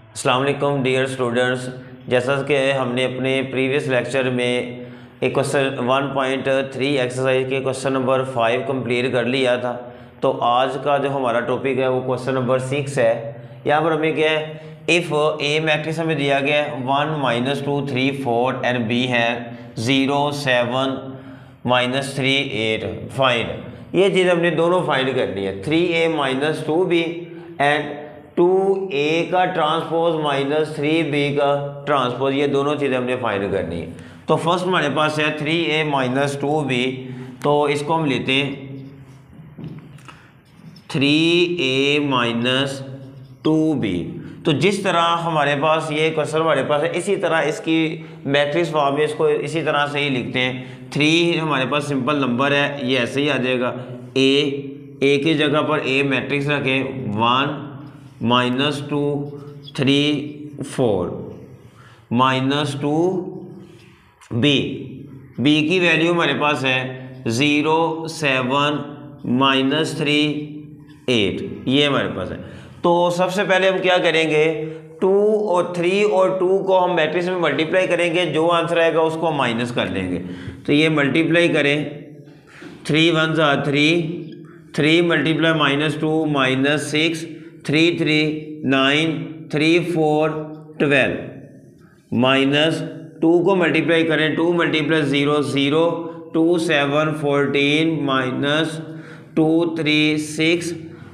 अस्सलाम वालेकुम dear students. जैसा कि हमने अपने प्रीवियस लेक्चर में एक क्वेश्चन 1.3 एक्सरसाइज के क्वेश्चन नंबर 5 कंप्लीट कर लिया था, तो आज का जो हमारा टॉपिक है वो क्वेश्चन नंबर 6 है। यहाँ पर हमें क्या है, इफ़ ए मैट्रिक्स हमें दिया गया है 1 -2 3 4 एंड बी है 0 7 -3 8 फाइंड। ये चीज़ हमने दोनों फाइंड करनी है, 3a - 2b एंड 2a का ट्रांसपोज -3b का ट्रांसपोज, ये दोनों चीज़ें हमने फाइंड करनी है। तो फर्स्ट हमारे पास है 3a - 2b, तो इसको हम लेते हैं 3a - 2b। तो जिस तरह हमारे पास ये क्वेश्चन हमारे पास है, इसी तरह इसकी मैट्रिक्स फॉर्म में इसको इसी तरह से ही लिखते हैं। 3 हमारे पास सिंपल नंबर है, ये ऐसे ही आ जाएगा। ए की जगह पर ए मैट्रिक्स रखें 1 -2 3 4 -2 बी की वैल्यू हमारे पास है 0 7 -3 8, ये हमारे पास है। तो सबसे पहले हम क्या करेंगे, 2 और 3 और 2 को हम मैट्रिक्स में मल्टीप्लाई करेंगे, जो आंसर आएगा उसको हम माइनस कर लेंगे। तो ये मल्टीप्लाई करें, 3 1 3 3 × -2 -6 3 3 9 3 4 12 -2 को मल्टीप्लाई करें, 2 × 0 0 2 7 14 -2 3 6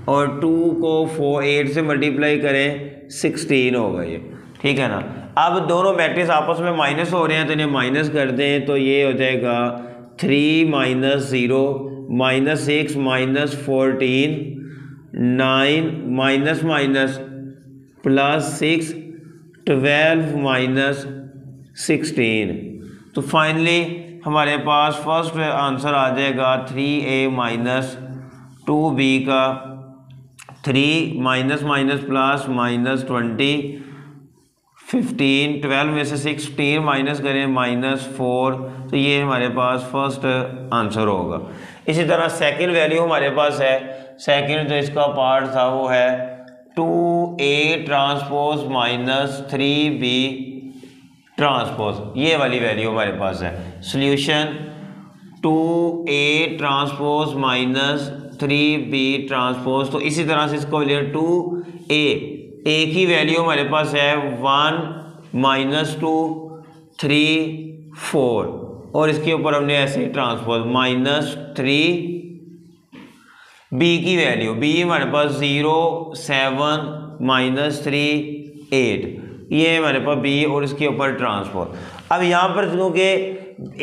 और 2 को 8 से मल्टीप्लाई करें 16 होगा ये, ठीक है ना। अब दोनों मैट्रिक्स आपस में माइनस हो रहे हैं तो इन्हें माइनस कर दें, तो ये हो जाएगा 3 - 0 -6 -14 9 +6 12 -16। तो फाइनली हमारे पास फर्स्ट आंसर आ जाएगा 3a - 2b का 3 -+ -20 15 12 में से 16 माइनस करें -4, तो ये हमारे पास फर्स्ट आंसर होगा। इसी तरह सेकंड वैल्यू हमारे पास है, सेकंड जो इसका पार्ट था वो है 2a ट्रांसपोज -3b ट्रांसपोज, ये वाली वैल्यू हमारे पास है। Solution 2a transpose -3b transpose, तो इसी तरह से इसको ले 2a की वैल्यू हमारे पास है 1 -2 3 4 और इसके ऊपर हमने ऐसे ट्रांसपोज -3 b की वैल्यू, b हमारे पास 0 7 -3 8, ये हमारे पास b और इसके ऊपर ट्रांसपोज। अब यहाँ पर क्योंकि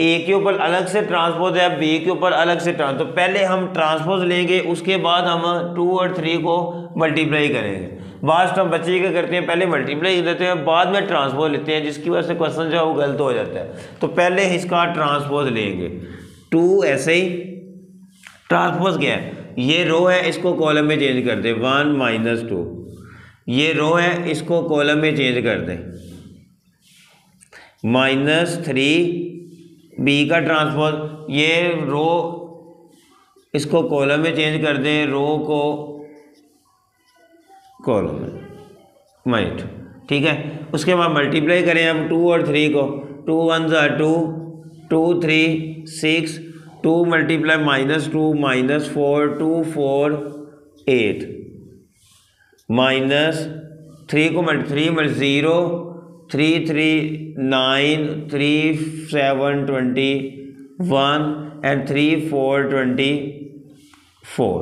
a के ऊपर अलग से ट्रांसपोज है, b के ऊपर अलग से ट्रांसपोज, तो पहले हम ट्रांसपोज लेंगे, उसके बाद हम 2 और 3 को मल्टीप्लाई करेंगे। बात हम बच्चे क्या करते हैं, पहले मल्टीप्लाई लेते हैं बाद में ट्रांसपोज लेते हैं, जिसकी वजह से क्वेश्चन जो है वो गलत हो जाता है। तो पहले इसका ट्रांसपोज लेंगे, 2 ऐसे ही ट्रांसपोज क्या है, ये रो है इसको कॉलम में चेंज कर दें 1 - 2, ये रो है इसको कॉलम में चेंज कर दें -3 b का ट्रांसपोज, ये रो इसको कॉलम में चेंज कर दें, रो को कॉलम में माइट, ठीक है। उसके बाद मल्टीप्लाई करें हम 2 और 3 को, 2 1 2 2 3 6 2 × -2 -4 2 4 8 -3 को 3 0 3 3 9 3 7 21 एंड 3 4 24।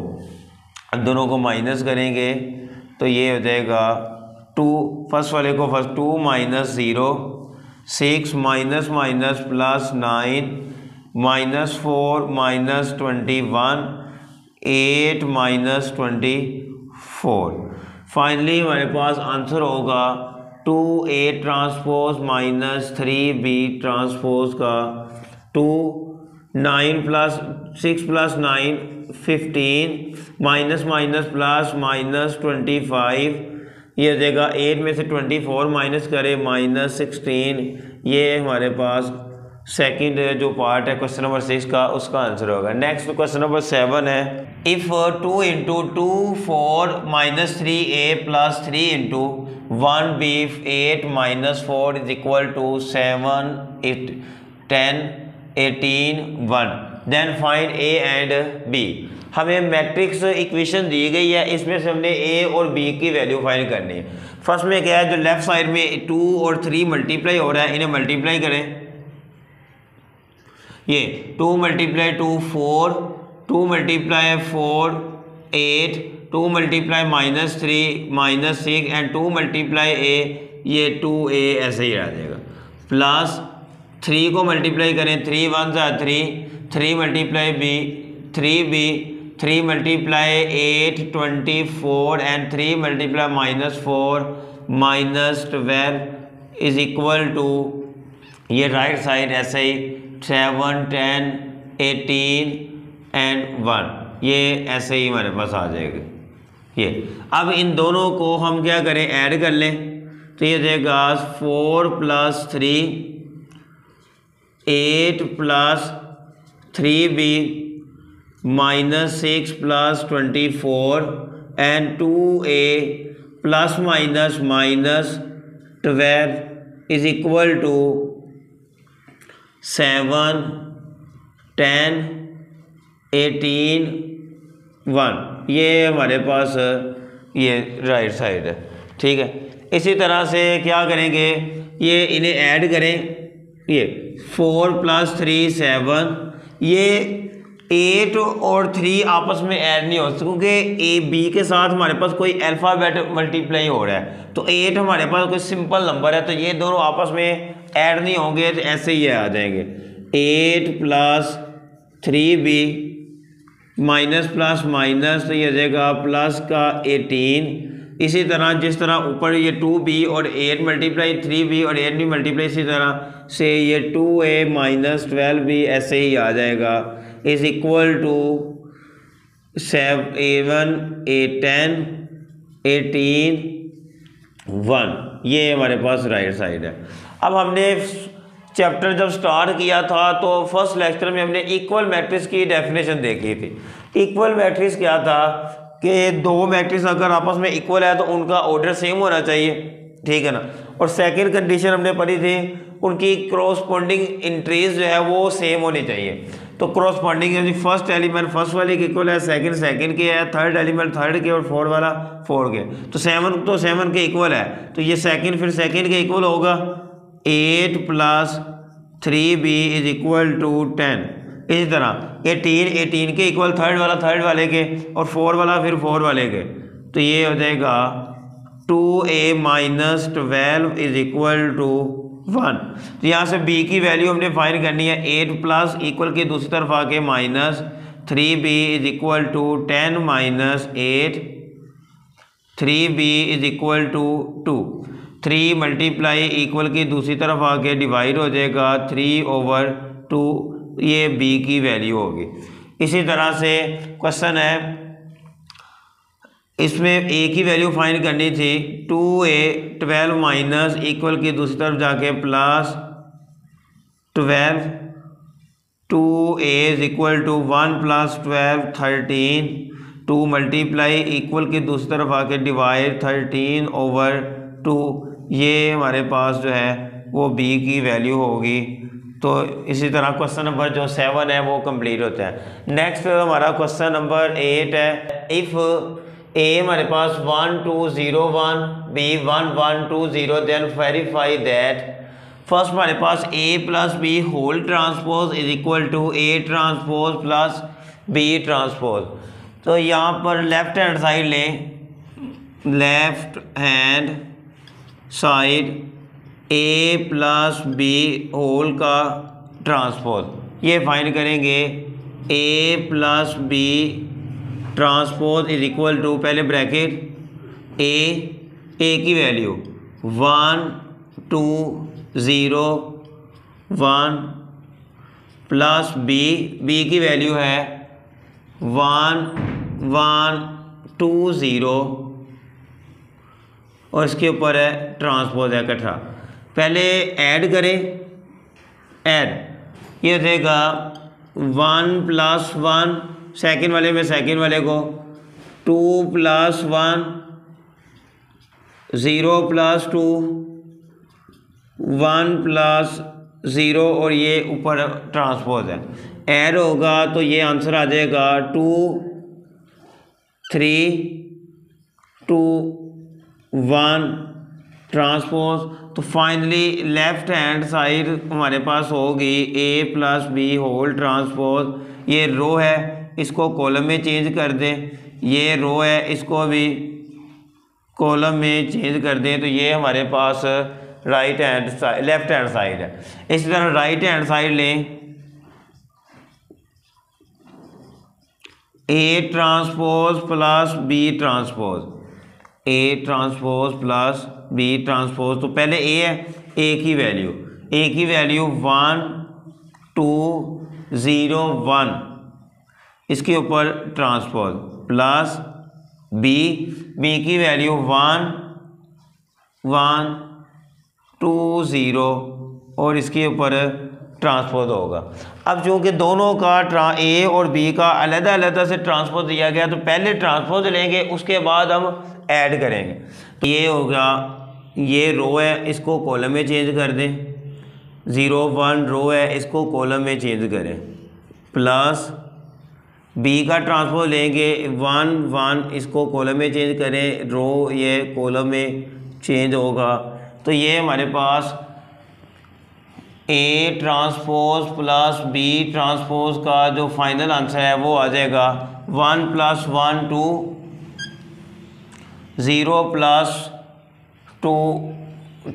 अब दोनों को माइनस करेंगे तो ये हो जाएगा 2, फर्स्ट वाले को फर्स्ट 2 - 0 6 -+ +9 -4 -21 8 -24। फाइनली हमारे पास आंसर होगा 2a ट्रांसपोज -3b ट्रांसपोज का 2 9 + 6 + 9 15 -+ ये हो जाएगा 8 में से 24 माइनस करें -16, ये हमारे पास सेकंड जो पार्ट है क्वेश्चन नंबर 6 का, उसका आंसर होगा। नेक्स्ट क्वेश्चन नंबर 7 है, if 2 × 2 4 -3a + 3 × 1b 8 minus 4 is equal to 7 8 10 18 1. Then find a and b. हमें मैट्रिक्स इक्वेशन दी गई है, इसमें से हमने a और b की वैल्यू फाइंड करनी है। फर्स्ट में क्या है, जो लेफ्ट साइड में 2 और 3 मल्टीप्लाई हो रहा है, इन्हें मल्टीप्लाई करें। ये 2 multiply 2 4, 2 multiply 4 8, 2 multiply -3 -6 and 2 multiply a, ये 2a ऐसे ही आ जाएगा। प्लस 3 को मल्टीप्लाई करें, 3 1 3, 3 multiply b 3b, 3 multiply 8 24 and 3 multiply -4 -12 is equal to, ये राइट साइड ऐसे ही 7 10 18 एंड 1, ये ऐसे ही हमारे पास आ जाएगा। ये अब इन दोनों को हम क्या करें, ऐड कर लें, तो ये जाएगा 4 + 3 8 + 3b -6 + 24 and 2a ± -12 is equal to 7 10 18 1। ये हमारे पास ये राइट साइड है, ठीक है। इसी तरह से क्या करेंगे, ये इन्हें ऐड करें, ये 4 + 3 7, ये 8 और 3 आपस में ऐड नहीं हो सकते क्योंकि a b के साथ हमारे पास कोई अल्फ़ाबेट मल्टीप्लाई हो रहा है, तो 8 हमारे पास कोई सिंपल नंबर है, तो ये दोनों आपस में ऐड नहीं होंगे, तो ऐसे ही आ जाएंगे। 8 + 3b माइनस प्लस माइनस, तो ये जाएगा प्लस का 18। इसी तरह जिस तरह ऊपर ये 2b और 8 मल्टीप्लाई 3b और 8 भी मल्टीप्लाई, इसी तरह से ये 2a -12 भी ऐसे ही आ जाएगा, is equal to 7 a1 a10 18 1। ये हमारे पास राइट साइड है। अब हमने चैप्टर जब स्टार्ट किया था तो फर्स्ट लेक्चर में हमने इक्वल मैट्रिक्स की डेफिनेशन देखी थी। इक्वल मैट्रिक्स क्या था कि दो मैट्रिक्स अगर आपस में इक्वल है तो उनका ऑर्डर सेम होना चाहिए, ठीक है ना। और सेकंड कंडीशन हमने पढ़ी थी, उनकी क्रॉसपोंडिंग इंट्रीज जो है वो सेम होनी चाहिए। तो क्रॉसपोंडिंग यानी फर्स्ट एलिमेंट फर्स्ट वाले के इक्वल है, सेकंड सेकंड के है, थर्ड एलिमेंट थर्ड के और फोर्थ वाला फोर्थ के। तो 7 के इक्वल है, तो ये सेकंड फिर सेकंड के इक्वल होगा। 8 + 3b इज इक्वल टू 10। इसी तरह 18 के इक्वल थर्ड वाला थर्ड वाले के और 4 वाला फिर 4 वाले के, तो ये हो जाएगा 2a - 12 इज इक्वल टू 1। तो यहाँ से b की वैल्यू हमने फाइंड करनी है। 8 प्लस इक्वल की दूसरी तरफ आके -3b is equal to 10 - 8, 3b is equal to 2। 3 multiply equal की दूसरी तरफ आके डिवाइड हो जाएगा 3/2, ये b की वैल्यू होगी। इसी तरह से क्वेश्चन है, इसमें a की वैल्यू फाइंड करनी थी। 2a 12 माइनस इक्वल की दूसरी तरफ जाके plus 12, 2a is equal to 1 + 12 13, 2 multiply equal की दूसरी तरफ आके डिवाइड 13/2, ये हमारे पास जो है वो b की वैल्यू होगी। तो इसी तरह क्वेश्चन नंबर जो 7 है वो कंप्लीट होता है। नेक्स्ट हमारा क्वेश्चन नंबर 8 है। इफ़ a हमारे पास 1 2 0 1, b 1 1 2 0, then verify that first हमारे पास a + b whole transpose is equal to a transpose plus b transpose. तो यहाँ पर लेफ्ट हैंड साइड लें, left hand side a + b whole का ट्रांसपोज, ये फाइंड करेंगे। a + b transpose is equal to, पहले ब्रैकेट a की value 1 2 0 1 plus b की वैल्यू है 1 1 2 0 और इसके ऊपर है ट्रांसपोज है इकट्ठा। पहले ऐड करें, ऐड ये हो जाएगा 1 + 1, सेकंड वाले में सेकंड वाले को 2 + 1 0 प्लस 2 1 प्लस 0 और ये ऊपर ट्रांसपोज है, ऐड होगा तो ये आंसर आ जाएगा 2 3 2 1 ट्रांसपोज। तो फाइनली लेफ्ट हैंड साइड हमारे पास होगी a plus B whole transpose. ये रो है, इसको कॉलम में चेंज कर दें, ये रो है, इसको भी कॉलम में चेंज कर दें, तो ये हमारे पास right hand side left hand side है। इसी तरह राइट हैंड साइड लें, a transpose plus b transpose, a transpose plus b transpose. तो पहले a है, a की वैल्यू 1 2 0 1, इसके ऊपर ट्रांसपोज प्लस b की वैल्यू 1 1 2 0 और इसके ऊपर ट्रांसपोज होगा। अब चूंकि दोनों का a और b का अलग अलग से ट्रांसपोज दिया गया, तो पहले ट्रांसपोज लेंगे, उसके बाद हम ऐड करेंगे। तो ये होगा, ये रो है, इसको कॉलम में चेंज कर दें, 0 1 रो है, इसको कॉलम में चेंज करें, प्लस b का ट्रांसपोज लेंगे 1 1, इसको कॉलम में चेंज करें, रो ये कॉलम में चेंज होगा। तो ये हमारे पास a transpose plus b transpose का जो फाइनल आंसर है वो आ जाएगा 1 plus 1 2 0 plus 2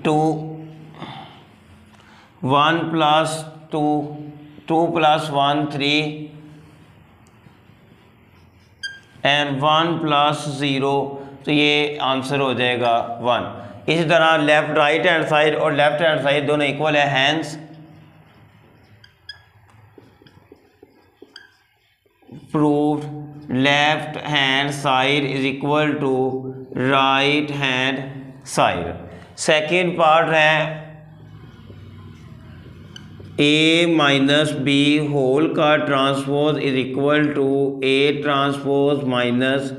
2 1 plus 2 2 plus 1 3 and 1 plus 0। तो ये आंसर हो जाएगा 1। इसी तरह लेफ्ट राइट हैंड साइड और लेफ्ट हैंड साइड दोनों इक्वल है, hence proved left hand side is equal to right hand side. Second part है a माइनस बी होल का transpose is equal to a transpose minus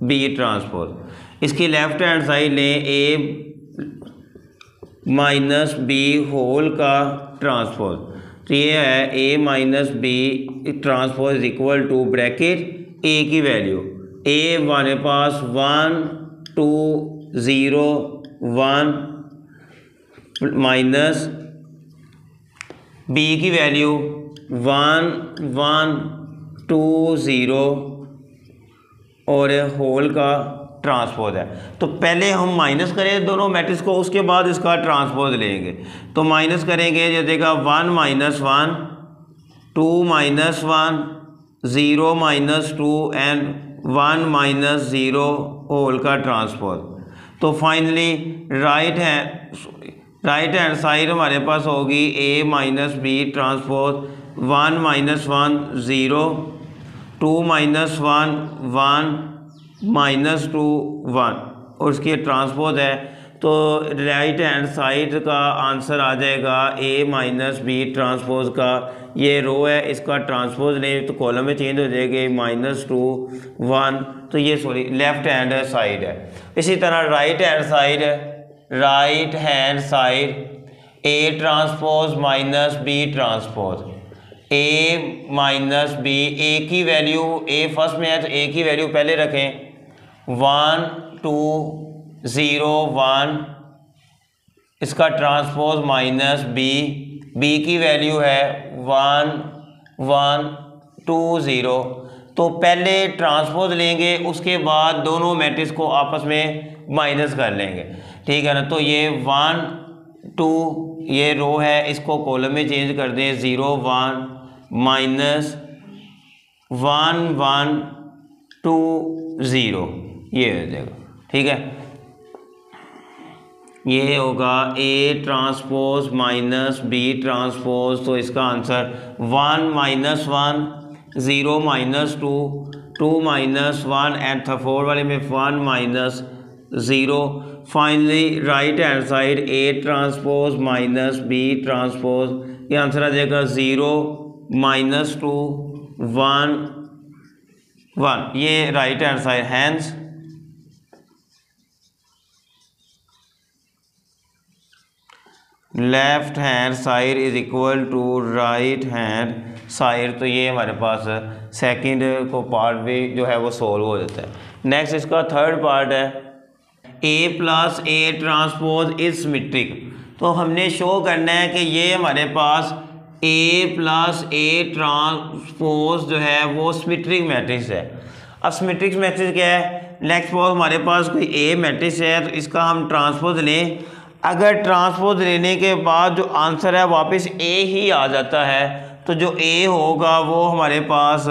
b transpose. इसकी left hand side लें, a minus B whole का transpose, तो ये है a minus B transpose is equal to bracket a की value, a हमारे पास 1 2 0 1 माइनस b की वैल्यू 1 1 2 0 और होल का ट्रांसपोज है। तो पहले हम माइनस करें दोनों मैट्रिक्स को, उसके बाद इसका ट्रांसपोज लेंगे। तो माइनस करेंगे, जो देगा 1 minus 1 2 minus 1 0 minus 2 and 1 minus 0 whole का ट्रांसपोज। तो फाइनली राइट हैंड साइड हमारे पास होगी a minus B transpose 1 minus 1 0 2 minus 1 1 minus 2 1 और इसकी ट्रांसपोज है। तो राइट हैंड साइड का आंसर आ जाएगा a माइनस बी ट्रांसपोज का, ये रो है, इसका ट्रांसपोज लें तो कॉलम में चेंज हो जाएगी -2 1, तो ये सॉरी लेफ्ट हैंड साइड है। इसी तरह right hand side a transpose minus B transpose, a minus B, a की वैल्यू a फर्स्ट में है तो a की वैल्यू पहले रखें 1 2 0 1, इसका ट्रांसपोज माइनस b की वैल्यू है 1 1 2 0। तो पहले ट्रांसपोज लेंगे, उसके बाद दोनों मैट्रिक्स को आपस में माइनस कर लेंगे, ठीक है ना। तो ये 1 2 ये रो है, इसको कॉलम में चेंज कर दें 0 1 माइनस 1 1 2 0, ये हो जाएगा, ठीक है। ये होगा a transpose minus b transpose, तो इसका answer 1 minus 1 0 minus 2 2 minus 1 and 4 वाले में 1 minus 0। Finally right hand side a transpose minus b transpose, ये आंसर आ जाएगा 0 माइनस 2 1 1, ये right hand side hence left hand side is equal to right hand side, तो ये हमारे पास सेकंड को पार्ट भी जो है वो सोल्व हो जाता है। नेक्स्ट इसका थर्ड पार्ट है A plus A transpose is symmetric. तो हमने शो करना है कि ये हमारे पास A प्लस ए ट्रांसपोज जो है वो सिमेट्रिक मैट्रिक्स है। अब सिमेट्रिक मैट्रिक्स क्या है, नेक्स्ट सपोज हमारे पास कोई A मैट्रिक्स है तो इसका हम ट्रांसपोज लें। अगर ट्रांसपोज लेने के बाद जो आंसर है वापस A ही आ जाता है तो जो A होगा वो हमारे पास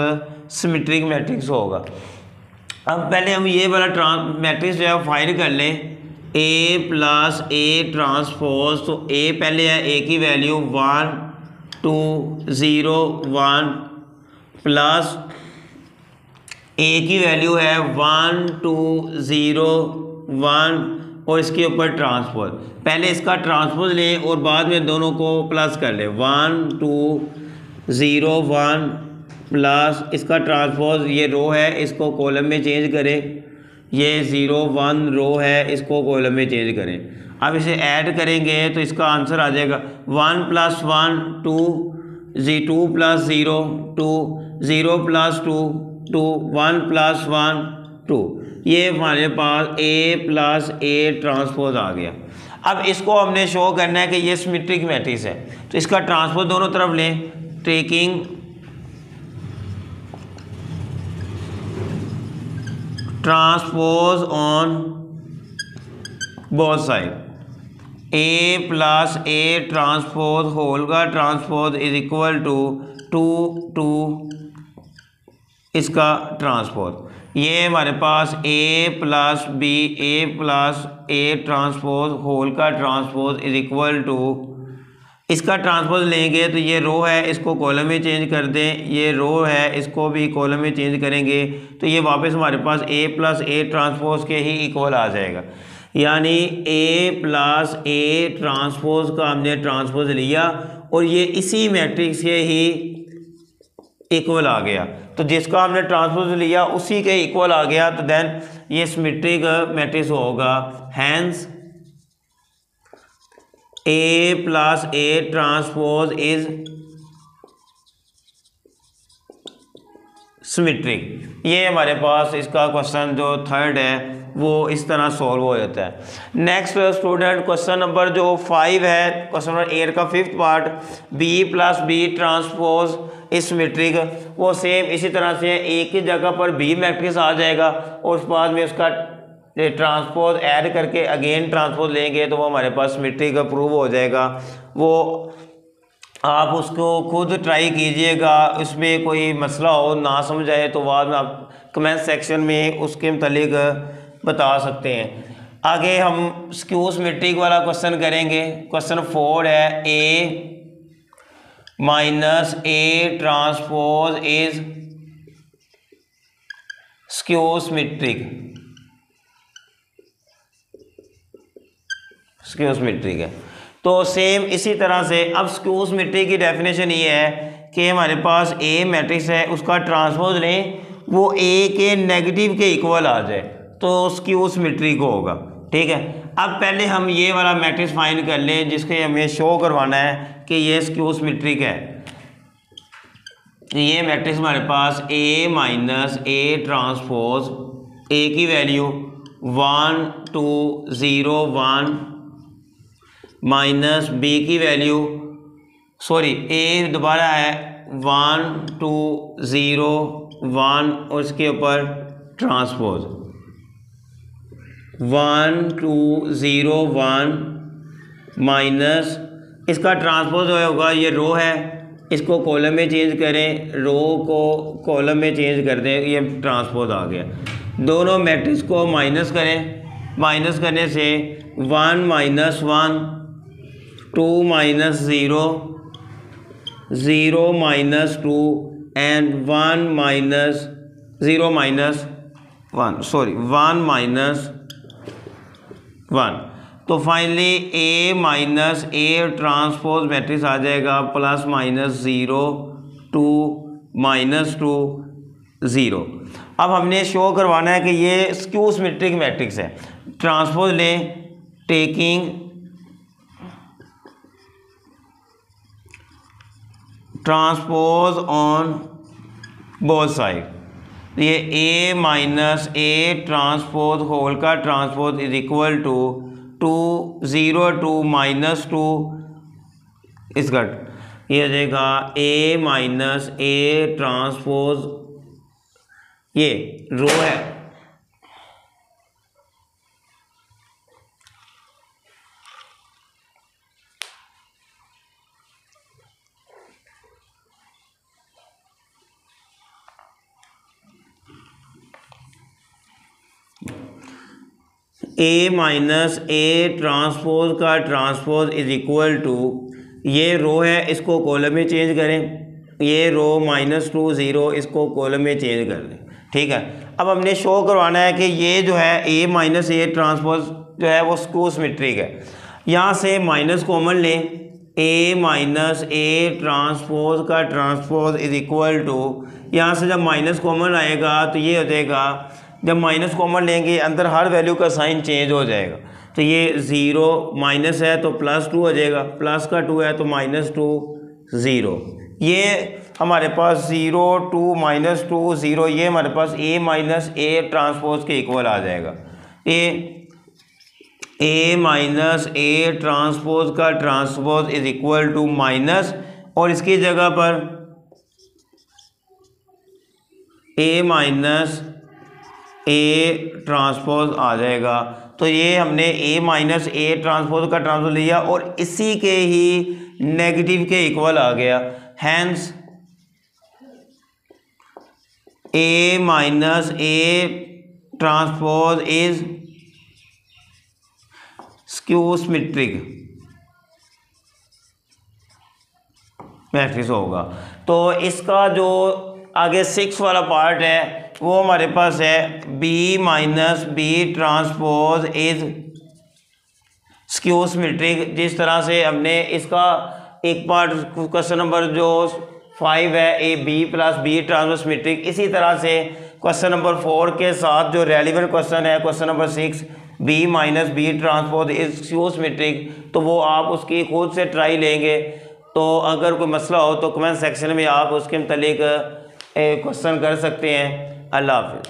सिमेट्रिक मैट्रिक्स होगा। अब पहले हम ये वाला मैट्रिक्स जो है फाइंड कर लें, A प्लस ए ट्रांसपोज। तो A पहले है, A की वैल्यू 1 2 0 1 प्लस A की वैल्यू है 1 2 0 1 और इसके ऊपर ट्रांसपोज। पहले इसका ट्रांसपोज लें और बाद में दोनों को प्लस कर लें, 1 2 0 1 प्लस इसका ट्रांसपोज, ये रो है इसको कॉलम में चेंज करें, ये 0 1 रो है इसको कॉलम में चेंज करें। अब इसे ऐड करेंगे तो इसका आंसर आ जाएगा 1 प्लस 1 2 2 प्लस 0 2 0 प्लस 2 2 1 प्लस 1 2। ये हमारे पास A प्लस ए ट्रांसपोज आ गया। अब इसको हमने शो करना है कि ये सिमेट्रिक मैट्रिक्स है, तो इसका ट्रांसपोज दोनों तरफ लें, taking transpose on both side. A plus A transpose whole का ट्रांसपोज इज इक्वल टू 2 इसका ट्रांसपोज। ये हमारे पास A plus A transpose whole का ट्रांसपोज इज इक्वल टू, इसका ट्रांसपोज लेंगे तो ये रो है इसको कॉलम में चेंज कर दें, ये रो है इसको भी कॉलम में चेंज करेंगे तो ये वापस हमारे पास A प्लस ए ट्रांसपोज के ही इक्वल आ जाएगा। यानी A प्लस ए ट्रांसपोज का हमने ट्रांसपोज लिया और ये इसी मैट्रिक्स के ही इक्वल आ गया, तो जिसका हमने ट्रांसपोज लिया उसी के इक्वल आ गया, तो देन ये सिमेट्रिक मैट्रिक्स होगा। Hence A plus A transpose is symmetric. ये हमारे पास इसका क्वेश्चन जो थर्ड है वो इस तरह सॉल्व हो जाता है। नेक्स्ट स्टूडेंट क्वेश्चन नंबर जो 5 है, क्वेश्चन नंबर 8 का 5th part, B plus B transpose is symmetric. वो सेम इसी तरह से एक ही जगह पर B मैट्रिक्स आ जाएगा और उस बाद में उसका ट्रांसपोज ऐड करके अगेन ट्रांसपोज लेंगे तो वो हमारे पास सिमेट्रिक प्रूव हो जाएगा। वो आप उसको खुद ट्राई कीजिएगा, उसमें कोई मसला हो ना समझ आए तो बाद में आप कमेंट सेक्शन में उसके मुतालिक बता सकते हैं। आगे हम स्क्यू सिमेट्रिक वाला क्वेश्चन करेंगे। क्वेश्चन 4 है, A minus A transpose is skew symmetric. Skew symmetric है तो सेम इसी तरह से अब स्क्यू सिमेट्री की डेफिनेशन ये है कि हमारे पास A मैट्रिक्स है, उसका ट्रांसपोज लें, वो A के नेगेटिव के इक्वल आ जाए तो स्क्यू सिमेट्रिक होगा। ठीक है, अब पहले हम ये वाला मैट्रिक्स फाइंड कर लें जिसके हमें शो करवाना है कि ये स्क्यू सिमेट्रिक है। ये मैट्रिक्स हमारे पास A minus A transpose, A की वैल्यू 1 2 0 1 माइनस B की वैल्यू A दोबारा है 1 2 0 1 और इसके ऊपर ट्रांसपोज 1 2 0 1 माइनस इसका ट्रांसपोज जो होगा ये रो है, इसको कॉलम में चेंज करें, रो को कॉलम में चेंज कर दें, ये ट्रांसपोज आ गया। दोनों मैट्रिक्स को माइनस करें, माइनस करने से 1 minus 1 2 minus 0 0 minus 2 and 1 minus 0 minus 1 minus 1। तो finally A minus A transpose matrix आ जाएगा प्लस माइनस 0 2 माइनस 2 0। अब हमने शो करवाना है कि ये स्क्यू सिमेट्रिक मैट्रिक्स है। ट्रांसपोज लें, taking transpose on both side. ये a minus A transpose whole का transpose is equal to 0 to -2 इसका ये हो जाएगा a माइनस ए ट्रांसपोज, ये रो है, a माइनस ए ट्रांसपोज का ट्रांसपोज इज इक्वल टू, ये रो है, इसको कॉलम में चेंज करें, ये रो -2 0 इसको कॉलम में चेंज कर दें। ठीक है, अब हमने शो करवाना है कि ये जो है a माइनस ए ट्रांसपोज जो है वो स्क्यू सिमेट्रिक है। यहाँ से माइनस कॉमन लें, a माइनस ए ट्रांसपोज का ट्रांसपोज इज इक्वल टू, यहाँ से जब माइनस कॉमन आएगा तो ये हो जाएगा, जब माइनस कॉमन लेंगे अंदर हर वैल्यू का साइन चेंज हो जाएगा, तो ये 0 माइनस है तो +2 हो जाएगा, प्लस का 2 है तो -2 0, ये हमारे पास 0 2 -2 0, ये हमारे पास a माइनस ए ट्रांसपोज के इक्वल आ जाएगा। a माइनस ए ट्रांसपोज का transpose is equal to minus, और इसकी जगह पर a माइनस ए ट्रांसपोज आ जाएगा। तो ये हमने a माइनस ए ट्रांसपोज का ट्रांसपोज लिया और इसी के ही नेगेटिव के इक्वल आ गया, hence a minus A transpose is skew symmetric matrix होगा। तो इसका जो आगे 6 वाला पार्ट है वो हमारे पास है b minus B transpose is skew symmetric. जिस तरह से हमने इसका एक पार्ट क्वेश्चन नंबर जो 5 है A B plus B transpose symmetric, इसी तरह से क्वेश्चन नंबर 4 के साथ जो रेलिवेंट क्वेश्चन है question number 6 b minus B transpose is skew symmetric, तो वो आप उसकी खुद से ट्राई लेंगे। तो अगर कोई मसला हो तो कमेंट सेक्शन में आप उसके मुतालिक क्वेश्चन कर सकते हैं। अल्लाह हाफ़िज़।